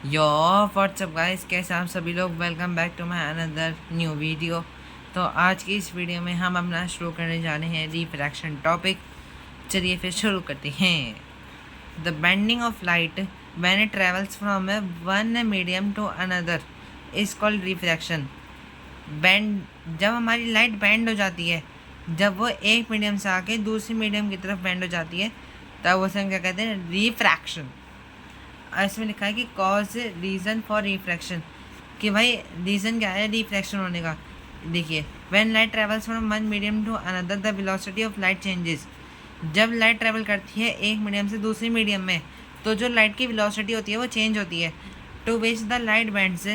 यो WhatsApp guys, कैसे आप सभी लोग। Welcome back to my another new video. तो आज की इस वीडियो में हम अपना शुरू करने जा रहे हैं रिफ्रैक्शन टॉपिक। चलिए फिर शुरू करते हैं। The bending of light when it travels from one medium to another is called refraction. Bend, जब हमारी लाइट बेंड हो जाती है, जब वो एक मीडियम से आके दूसरी मीडियम की तरफ बेंड हो जाती है, तब उसे हम क्या कहते हैं, रिफ्रैक्शन। इसमें लिखा है कि कॉज रीज़न फॉर रिफ्रैक्शन, कि भाई रीज़न क्या है रिफ्रैक्शन होने का। देखिए, when light travels from one medium to another the velocity of light changes. जब लाइट ट्रेवल करती है एक मीडियम से दूसरी मीडियम में, तो जो लाइट की वेलोसिटी होती है वो चेंज होती है। To which the light bends,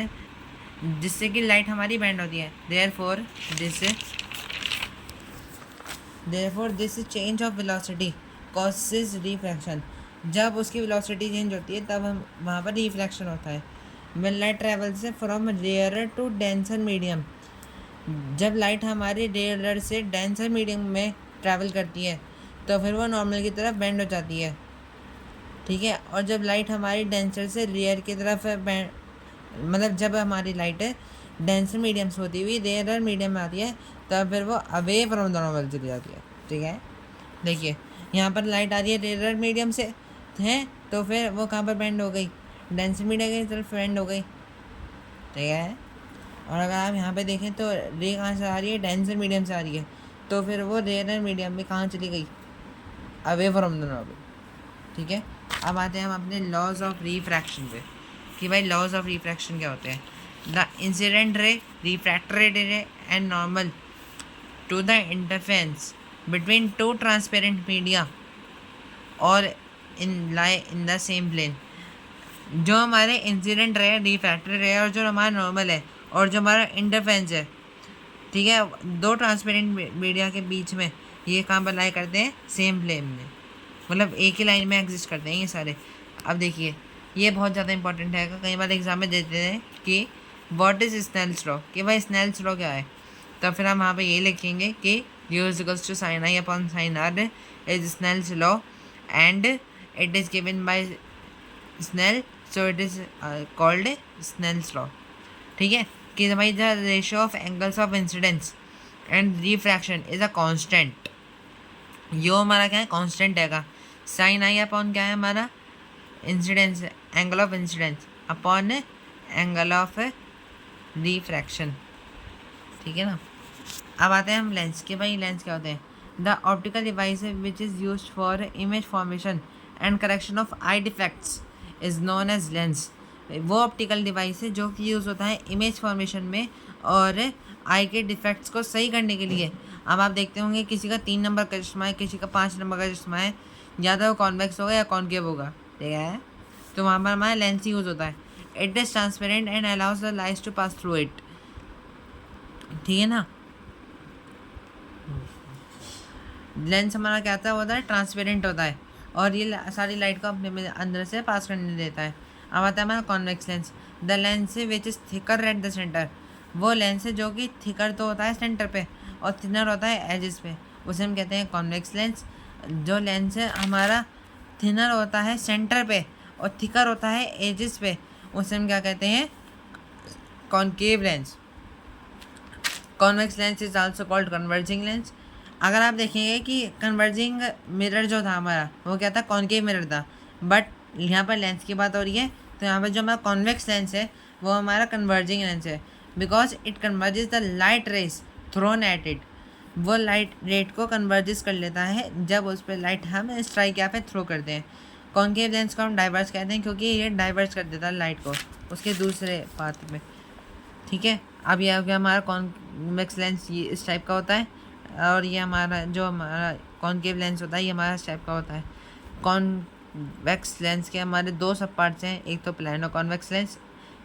जिससे कि लाइट हमारी बैंड होती है। Therefore this change of velocity causes refraction. जब उसकी वेलोसिटी चेंज होती है तब हम वहाँ पर रिफ्रैक्शन होता है। When light travels from rarer to denser medium, जब लाइट हमारे रेयरर से डेंसर मीडियम में ट्रैवल करती है तो फिर वो नॉर्मल की तरफ बेंड हो जाती है। ठीक है। और जब लाइट हमारी डेंसर से रेयर की तरफ बेंड, मतलब जब हमारी लाइट डेंसर मीडियम से होती हुई रेयर मीडियम में आती है, तब फिर वो अवे फ्रॉम द नॉर्मल चली जाती है। ठीक है। देखिए, यहाँ पर लाइट आ रही है रेयर मीडियम से है, तो फिर वो कहाँ पर बेंड हो गई, डेंसर मीडियम की तरफ बेंड हो गई। ठीक है। और अगर आप यहाँ पे देखें तो रे कहाँ से आ रही है, डेंसर मीडियम से आ रही है, तो फिर वो रेयर मीडियम में कहाँ चली गई, अवे फ्रॉम द नॉर्मल। ठीक है। अब आते हैं हम अपने लॉज ऑफ रिफ्रैक्शन पे, कि भाई लॉज ऑफ रिफ्रैक्शन क्या होते हैं। The incident ray, refracted ray and normal to the interference between two transparent media और इन द सेम प्लेन। जो हमारे इंसिडेंट रे, रिफ्रैक्टेड रे, और जो हमारा नॉर्मल है, और जो हमारा इंटरफेरेंस है, ठीक है, दो ट्रांसपेरेंट मीडिया के बीच में, ये कहाँ पर लाई करते हैं, सेम प्लेन में, मतलब एक ही लाइन में एग्जिस्ट करते हैं ये सारे। अब देखिए, ये बहुत ज़्यादा इंपॉर्टेंट है। कई बार एग्जाम में देते हैं कि व्हाट इज स्नेल्स लॉ, कि भाई स्नेल्स लॉ क्या है। तो फिर हम वहाँ पे ये लिखेंगे कि U equals to sine I upon sine R is Snell's law and it is given by Snell, so it is called Snell's law. ठीक है। कि भाई the ratio of angles of incidence and refraction is a constant. यो हमारा क्या है, constant है का। साइन आई अपॉन क्या है हमारा, incidence, angle of incidence upon angle of refraction. ठीक है ना। अब आते हैं हम लेंस के। भाई लेंस क्या होते हैं, the optical device which is use for image formation and correction of eye defects is known as lens. वो ऑप्टिकल डिवाइस है जो कि यूज़ होता है इमेज फॉर्मेशन में और आई के डिफेक्ट्स को सही करने के लिए। अब आप देखते होंगे किसी का 3 नंबर का चश्मा है, किसी का 5 नंबर का चश्मा है, या तो वो कॉन्वेक्स होगा या कॉनकेव होगा। ठीक है। तो वहाँ पर हमारा लेंस यूज़ होता है। It is transparent and allows the light to pass through it. ठीक है ना। लेंस हमारा क्या होता है, ट्रांसपेरेंट होता है, और ये सारी लाइट को अपने में अंदर से पास करने देता है। अब आता है हमारा convex lens. The lens which is thicker at the centre. वो लेंस है जो कि थिकर तो होता है सेंटर पे और थिनर होता है एजेस पे, उसे हम कहते हैं कॉन्वेक्स लेंस। जो लेंस है हमारा थिनर होता है सेंटर पे और थिकर होता है एजेस पे, उसे हम क्या कहते हैं, concave lens. Convex lens is also called converging lens. अगर आप देखेंगे कि कन्वर्जिंग मिरर जो था हमारा, वो क्या था, कॉनकेव मिरर था, बट यहाँ पर लेंस की बात हो रही है, तो यहाँ पर जो हमारा कॉन्वेक्स लेंस है वो हमारा कन्वर्जिंग लेंस है, because it converges the light rays thrown at it. वो लाइट रेट को कन्वर्जेस कर लेता है जब उस पर लाइट हम स्ट्राइक यहाँ पे थ्रो करते हैं। कॉनकेव लेंस को हम डाइवर्स कहते हैं क्योंकि ये डाइवर्स कर देता है लाइट को उसके दूसरे पाथ में। ठीक है। अब ये हो गया हमारा कॉन्वेक्स लेंस, ये इस टाइप का होता है, और ये हमारा जो हमारा कॉनकेव लेंस होता है ये हमारा इस टाइप का होता है। कॉन्वेक्स लेंस के हमारे दो सब पार्ट्स हैं, एक तो प्लानो कॉन्वेक्स लेंस,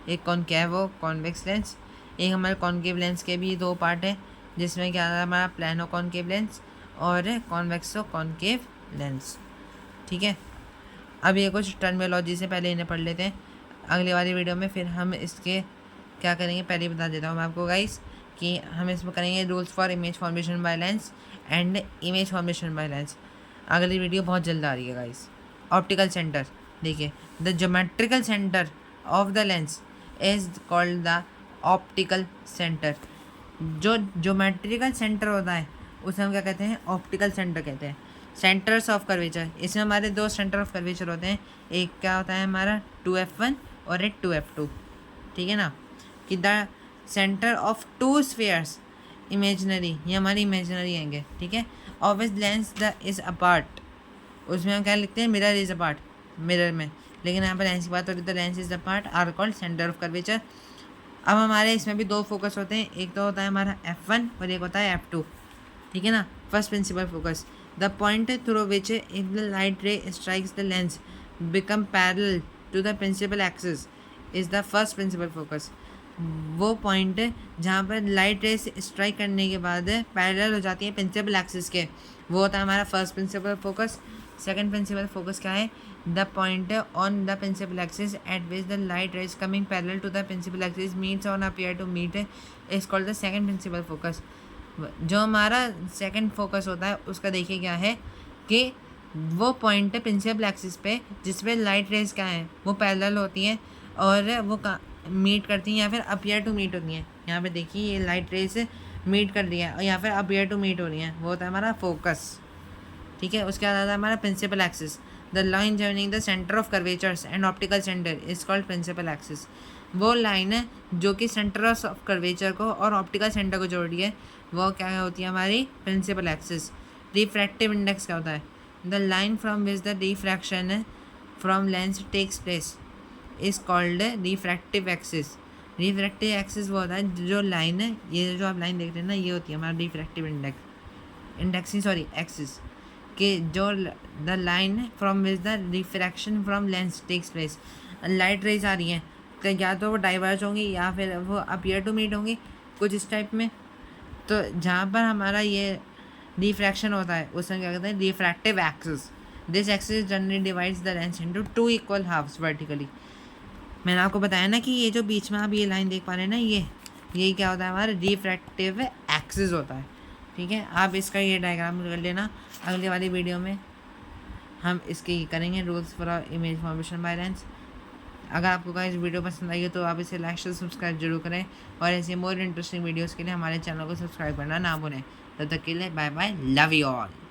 एक कॉनकेवो कॉन्वेक्स लेंस। एक हमारे कॉनकेव लेंस के भी दो पार्ट हैं, जिसमें क्या है हमारा प्लानो कॉनकेव लेंस और कॉन्वेक्सो कॉनकेव लेंस। ठीक है। अब ये कुछ टर्मिनोलॉजी से पहले इन्हें पढ़ लेते हैं, अगले वाली वीडियो में फिर हम इसके क्या करेंगे, पहले ही बता देता हूँ मैं आपको गाइस कि हम इसमें करेंगे rules for image formation by lens and image formation by lens. अगली वीडियो बहुत जल्द आ रही है गाइस। ऑप्टिकल सेंटर, देखिए, the geometrical centre of the lens is called the optical centre. जो ज्योमेट्रिकल सेंटर होता है उसे हम क्या कहते हैं, ऑप्टिकल सेंटर कहते हैं। सेंटर्स ऑफ कर्वेचर, इसमें हमारे दो सेंटर ऑफ कर्वेचर होते हैं, एक क्या होता है हमारा 2f1 और एक 2f2, ठीक है ना। कि the centre of to spheres imaginary, ये हमारी इमेजनरी आएंगे, ठीक है। Of is lens the is apart, उसमें हम क्या लिखते हैं, मिरर इज अपार्ट, मिरर में, लेकिन यहाँ पर लेंस की बात हो रही है तो lens is apart are called centre of curvature. अब हमारे इसमें भी दो फोकस होते हैं, एक तो होता है हमारा f1 और एक होता है f2, ठीक है ना। First principal focus, the point through which if the light ray strikes the lens become parallel to the principal axis is the first principal focus. वो पॉइंट जहाँ पर लाइट रे स्ट्राइक करने के बाद पैरेलल हो जाती है प्रिंसिपल एक्सिस के, वो होता है हमारा first principal focus. Second principal focus क्या है, the point on the principal axis at which the light rays coming parallel to the principal axis meets on appear to meet is called the second principal focus. जो हमारा second focus होता है उसका देखिए क्या है कि वो पॉइंट है प्रिंसिपल एक्सिस पे जिसपे लाइट रेज क्या है वो पैरेलल होती हैं और वो मीट करती हैं या फिर अपीयर टू मीट होती हैं। यहाँ पे देखिए ये लाइट रेज मीट कर रही है और यहाँ फिर अपीयर टू मीट हो रही हैं, वो होता है हमारा फोकस, ठीक है। उसके बाद आता है हमारा principal axis, the line joining the centre of curvatures and optical centre is called principal axis. वो लाइन है जो कि सेंटर ऑफ कर्वेचर को और ऑप्टिकल सेंटर को जोड़ रही है, वो क्या होती है हमारी प्रिंसिपल एक्सिस। रिफ्रैक्टिव इंडेक्स क्या होता है, the line from which the refraction from lens takes place is called refractive axis. Refractive axis वो होता है जो लाइन है, ये जो आप लाइन देख रहे हैं ना, ये होती है हमारा रिफ्रैक्टिव एक्सिस, कि जो the line from which the refraction from lens takes place, light rays आ रही हैं तो या तो वो डाइवर्ज होंगी या फिर वो अपीयर टू मीट होंगी कुछ इस टाइप में। तो जहाँ पर हमारा ये रिफ्रैक्शन होता है उसमें क्या कहते हैं, refractive axis. This axis generally divides the lens into two equal halves vertically. मैंने आपको बताया ना कि ये जो बीच में आप ये लाइन देख पा रहे हैं ना, ये क्या होता है हमारा रिफ्रैक्टिव एक्सिस होता है, ठीक है। आप इसका ये डायग्राम कर लेना, अगले वाली वीडियो में हम इसके करेंगे rules for image formation by lens. अगर आपको इस वीडियो पसंद आई हो तो आप इसे लाइक शेयर सब्सक्राइब जरूर करें और ऐसे मोर इंटरेस्टिंग वीडियोस के लिए हमारे चैनल को सब्सक्राइब करना ना भूलें। तब तक के लिए bye bye, love you all.